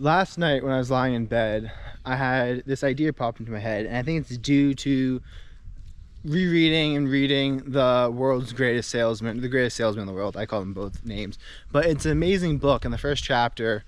Last night when I was lying in bed, I had this idea pop into my head, and I think it's due to rereading and reading The World's Greatest Salesman, The Greatest Salesman in the World. I call them both names. But it's an amazing book, and the first chapter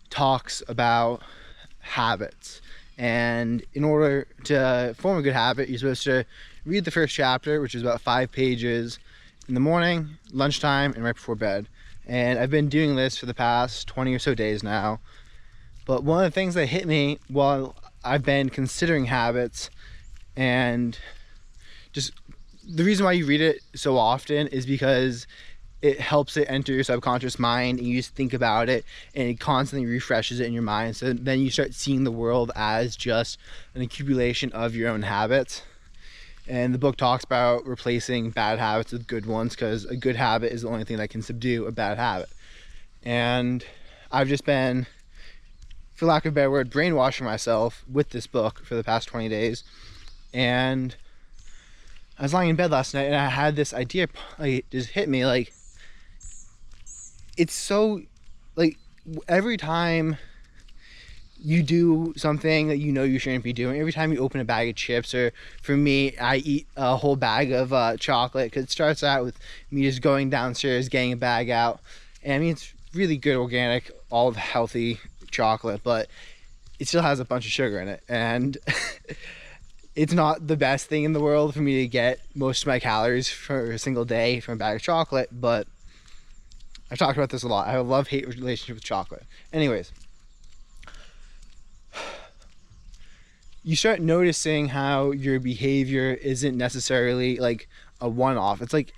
talks about habits. And in order to form a good habit, you're supposed to read the first chapter, which is about 5 pages, in the morning, lunchtime, and right before bed. And I've been doing this for the past 20 or so days now. But one of the things that hit me while I've been considering habits, and just the reason why you read it so often is because it helps it enter your subconscious mind, and you just think about it, and it constantly refreshes it in your mind. So then you start seeing the world as just an accumulation of your own habits. And the book talks about replacing bad habits with good ones, because a good habit is the only thing that can subdue a bad habit. And I've just been, for lack of a better word, brainwashing myself with this book for the past 20 days. And I was lying in bed last night, and I had this idea just hit me. Like, it's so, like, every time you do something that you know you shouldn't be doing, every time you open a bag of chips, or for me, I eat a whole bag of chocolate, because it starts out with me just going downstairs, getting a bag out. And I mean, it's really good organic, all healthy chocolate, but it still has a bunch of sugar in it, and it's not the best thing in the world for me to get most of my calories for a single day from a bag of chocolate. But I've talked about this a lot. I have a love-hate relationship with chocolate. Anyways, you start noticing how your behavior isn't necessarily like a one-off. It's like,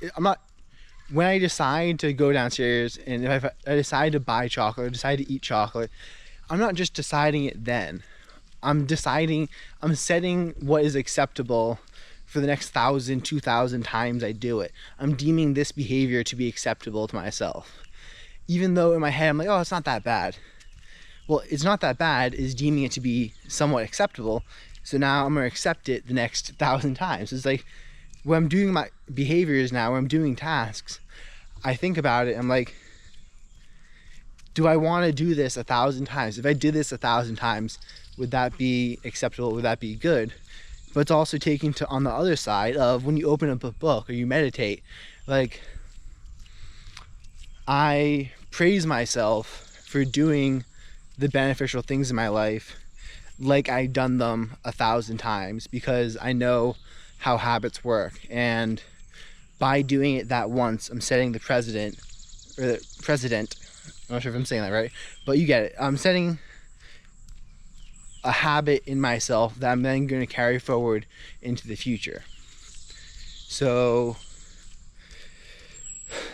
when I decide to go downstairs, and if I decide to buy chocolate or decide to eat chocolate, I'm not just deciding it then. I'm setting what is acceptable for the next 1,000, 2,000 times I do it. I'm deeming this behavior to be acceptable to myself. Even though in my head I'm like, oh, it's not that bad. Well, it's not that bad is deeming it to be somewhat acceptable. So now I'm going to accept it the next 1,000 times. It's like, when I'm doing my behaviors now, when I'm doing tasks, I think about it. I'm like, do I want to do this 1,000 times? If I did this 1,000 times, would that be acceptable? Would that be good? But it's also taking to on the other side of when you open up a book or you meditate, like, I praise myself for doing the beneficial things in my life like I've done them 1,000 times, because I know how habits work. And by doing it that once, I'm setting the president, I'm not sure if I'm saying that right, but you get it. I'm setting a habit in myself that I'm then going to carry forward into the future. So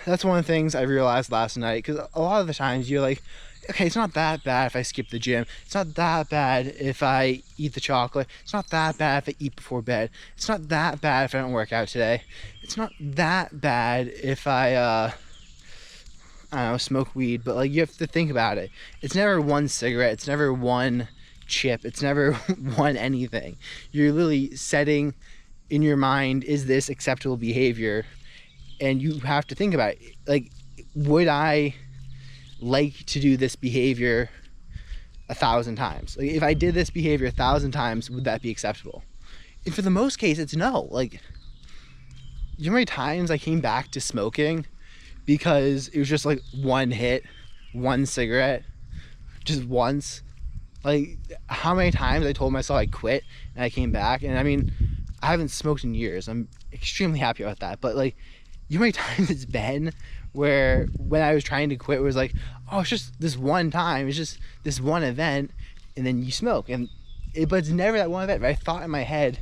that's one of the things I realized last night, because a lot of the times you're like, okay, it's not that bad if I skip the gym. It's not that bad if I eat the chocolate. It's not that bad if I eat before bed. It's not that bad if I don't work out today. It's not that bad if I don't know, smoke weed. But like, you have to think about it. It's never one cigarette. It's never one chip. It's never one anything. You're literally setting in your mind, is this acceptable behavior? And you have to think about it. Like, would I like to do this behavior 1,000 times? Like, if I did this behavior 1,000 times, would that be acceptable? And for the most case, it's no. Like, you know how many times I came back to smoking because it was just like one hit, one cigarette, just once? Like, how many times I told myself I quit and I came back? And I mean, I haven't smoked in years. I'm extremely happy about that. But like, you know how many times it's been where when I was trying to quit, it was like, oh, it's just this one time, it's just this one event, and then you smoke. But it's never that one event. But I thought in my head,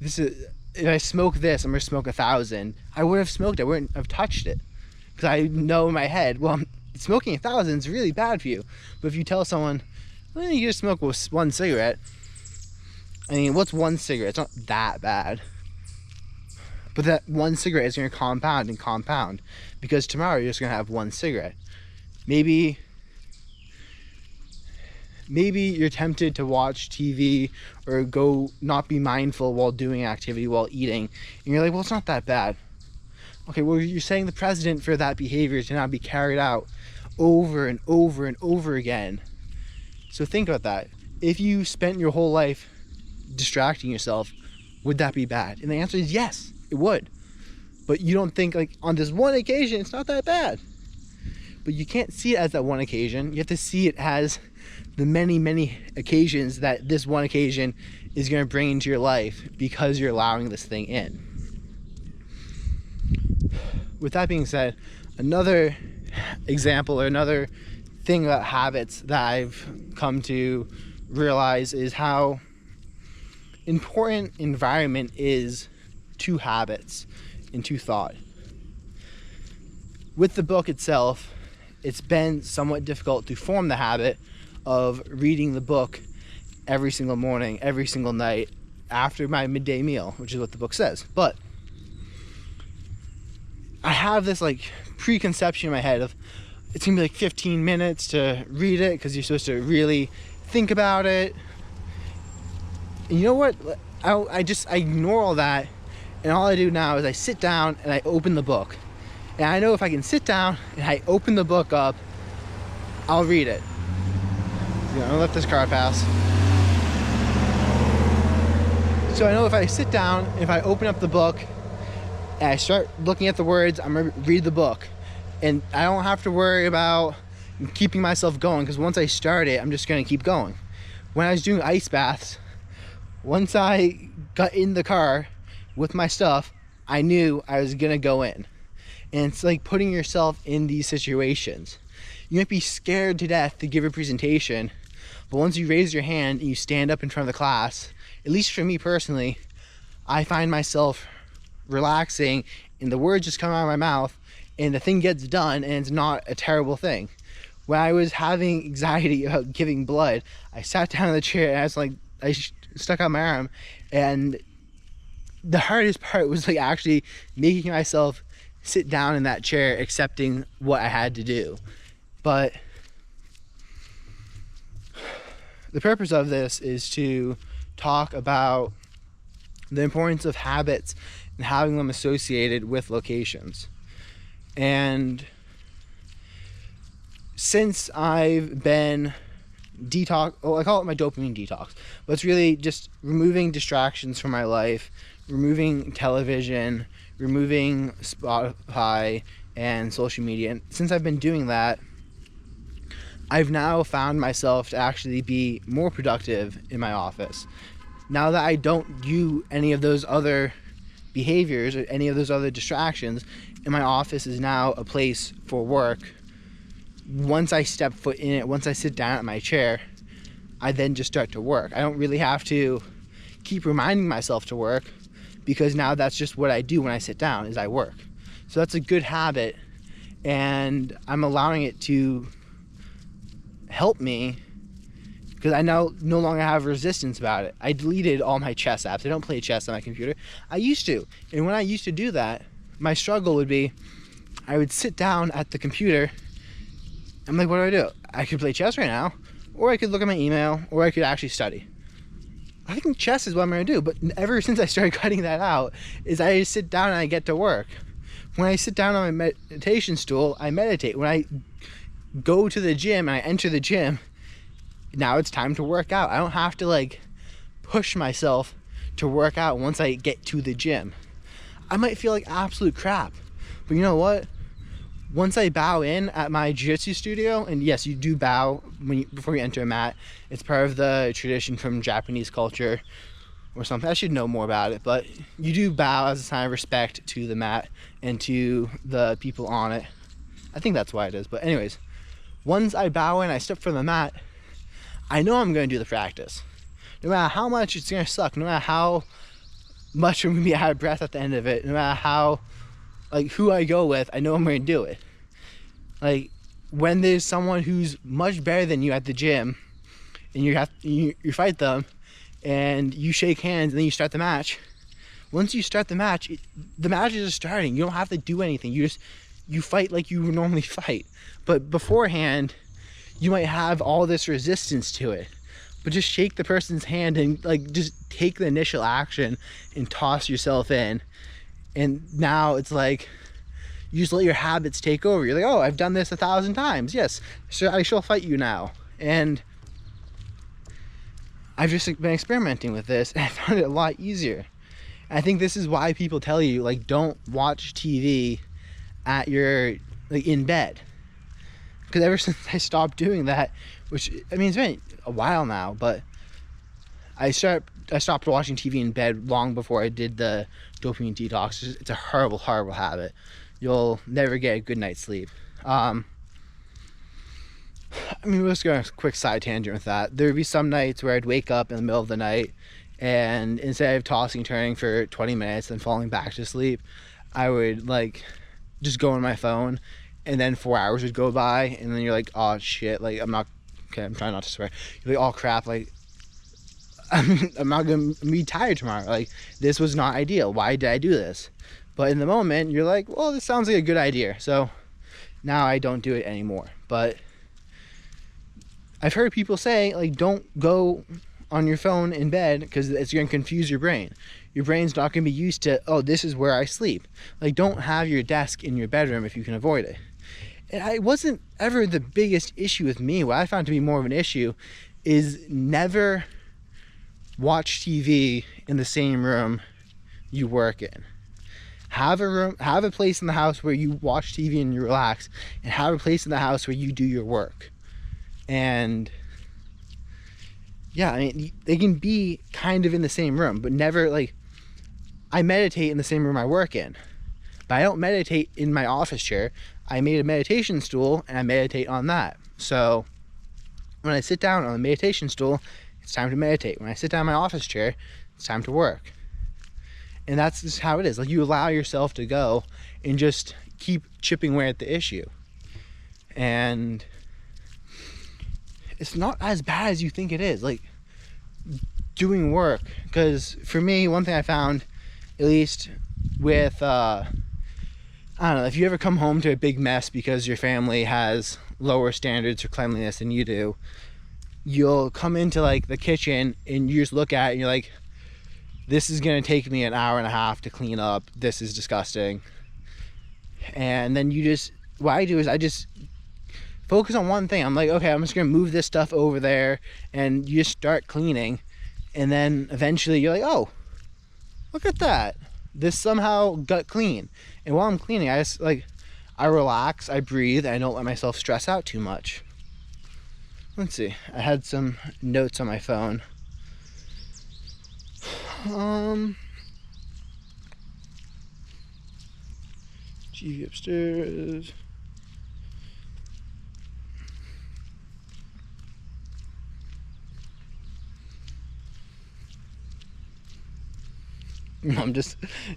if I smoke this, I'm gonna smoke 1,000. I would have smoked it. I wouldn't have touched it, because I know in my head, well, smoking 1,000 is really bad for you. But if you tell someone, well, you just smoke one cigarette, I mean, what's one cigarette? It's not that bad. But that one cigarette is going to compound and compound, because tomorrow you're just going to have one cigarette. Maybe you're tempted to watch TV or go not be mindful while doing activity, while eating, and you're like, well, it's not that bad. Okay, well, you're saying the precedent for that behavior to not be carried out over and over and over again. So think about that. If you spent your whole life distracting yourself, would that be bad? And the answer is yes, it would. But you don't think, like, on this one occasion, it's not that bad. But you can't see it as that one occasion. You have to see it as the many, many occasions that this one occasion is going to bring into your life because you're allowing this thing in. With that being said, another example or another thing about habits that I've come to realize is how important environment is to habits and to thought. With the book itself, it's been somewhat difficult to form the habit of reading the book every single morning, every single night after my midday meal, which is what the book says. But I have this like preconception in my head of it's gonna be like 15 minutes to read it because you're supposed to really think about it. And you know what? I ignore all that, and all I do now is I sit down and I open the book. And I know if I can sit down and I open the book up, I'll read it. I'm gonna let this car pass. So I know if I sit down, if I open up the book, and I start looking at the words, I'm gonna read the book. And I don't have to worry about keeping myself going, because once I start it, I'm just gonna keep going. When I was doing ice baths, once I got in the car with my stuff, I knew I was gonna go in. And it's like putting yourself in these situations. You might be scared to death to give a presentation, but once you raise your hand and you stand up in front of the class, at least for me personally, I find myself relaxing and the words just come out of my mouth and the thing gets done and it's not a terrible thing. When I was having anxiety about giving blood, I sat down in the chair and I was like, I stuck out my arm, and the hardest part was like actually making myself sit down in that chair, accepting what I had to do. But the purpose of this is to talk about the importance of habits and having them associated with locations. And since I've been I call it my dopamine detox, but it's really just removing distractions from my life, removing television, removing Spotify and social media. And since I've been doing that, I've now found myself to actually be more productive in my office. Now that I don't do any of those other behaviors or any of those other distractions, and my office is now a place for work, once I step foot in it, once I sit down at my chair, I then just start to work. I don't really have to keep reminding myself to work, because now that's just what I do when I sit down, is I work. So that's a good habit, and I'm allowing it to help me because I now no longer have resistance about it. I deleted all my chess apps. I don't play chess on my computer. I used to, and when I used to do that, my struggle would be I would sit down at the computer. I'm like, what do? I could play chess right now, or I could look at my email, or I could actually study. I think chess is what I'm going to do, but ever since I started cutting that out, is I just sit down and I get to work. When I sit down on my meditation stool, I meditate. When I go to the gym and I enter the gym, now it's time to work out. I don't have to like push myself to work out once I get to the gym. I might feel like absolute crap, but you know what? Once I bow in at my jiu-jitsu studio, and yes, you do bow before you enter a mat. It's part of the tradition from Japanese culture or something. I should know more about it, but you do bow as a sign of respect to the mat and to the people on it. I think that's why it is. But anyways, once I bow in, I step from the mat, I know I'm going to do the practice. No matter how much it's going to suck, no matter how much I'm going to be out of breath at the end of it, no matter how, like, who I go with, I know I'm going to do it. Like, when there's someone who's much better than you at the gym, and you fight them, and you shake hands, and then you start the match. Once you start the match, the match is just starting. You don't have to do anything. You fight like you would normally fight. But beforehand, you might have all this resistance to it. But just shake the person's hand and like just take the initial action and toss yourself in. And now it's like you just let your habits take over. You're like, oh, I've done this 1,000 times. Yes, so I shall fight you now. And I've just been experimenting with this, and I found it a lot easier. And I think this is why people tell you, like, don't watch TV at your, like, in bed. Because ever since I stopped doing that, which, I mean, it's been a while now, but I stopped watching TV in bed long before I did the dopamine detox. It's a horrible, horrible habit. You'll never get a good night's sleep. I mean, we'll just go on a quick side tangent with that. There would be some nights where I'd wake up in the middle of the night, and instead of tossing and turning for 20 minutes and falling back to sleep, I would, like, just go on my phone, and then 4 hours would go by, and then you're like, oh shit, like, I'm trying not to swear. You're like, oh crap, like, I'm not gonna be tired tomorrow. Like, this was not ideal. Why did I do this? But in the moment, you're like, well, this sounds like a good idea. So now I don't do it anymore. But I've heard people say, like, don't go on your phone in bed because it's going to confuse your brain. Your brain's not going to be used to, oh, this is where I sleep. Like, don't have your desk in your bedroom if you can avoid it. And it wasn't ever the biggest issue with me. What I found to be more of an issue is never watch TV in the same room you work in. Have a place in the house where you watch TV and you relax, and have a place in the house where you do your work. And yeah, I mean, they can be kind of in the same room, but never, like, I meditate in the same room I work in, but I don't meditate in my office chair. I made a meditation stool and I meditate on that. So when I sit down on the meditation stool, it's time to meditate. When I sit down in my office chair, it's time to work. And that's just how it is. Like, you allow yourself to go and just keep chipping away at the issue. And it's not as bad as you think it is. Like, doing work. Because for me, one thing I found, at least with, I don't know, if you ever come home to a big mess because your family has lower standards for cleanliness than you do, you'll come into, like, the kitchen and you just look at it and you're like, this is going to take me an hour and a half to clean up. This is disgusting. And then what I do is I just focus on one thing. I'm like, okay, I'm just going to move this stuff over there, and you just start cleaning. And then eventually you're like, oh, look at that. This somehow got clean. And while I'm cleaning, I relax, I breathe, and I don't let myself stress out too much. Let's see. I had some notes on my phone. TV upstairs.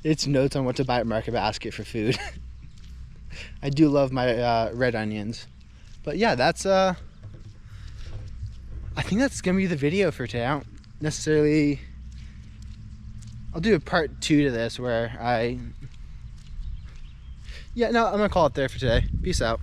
It's notes on what to buy at Market Basket for food. I do love my red onions. But yeah, that's I think that's gonna be the video for today. I don't necessarily, I'll do a part 2 to this where I'm gonna call it there for today. Peace out.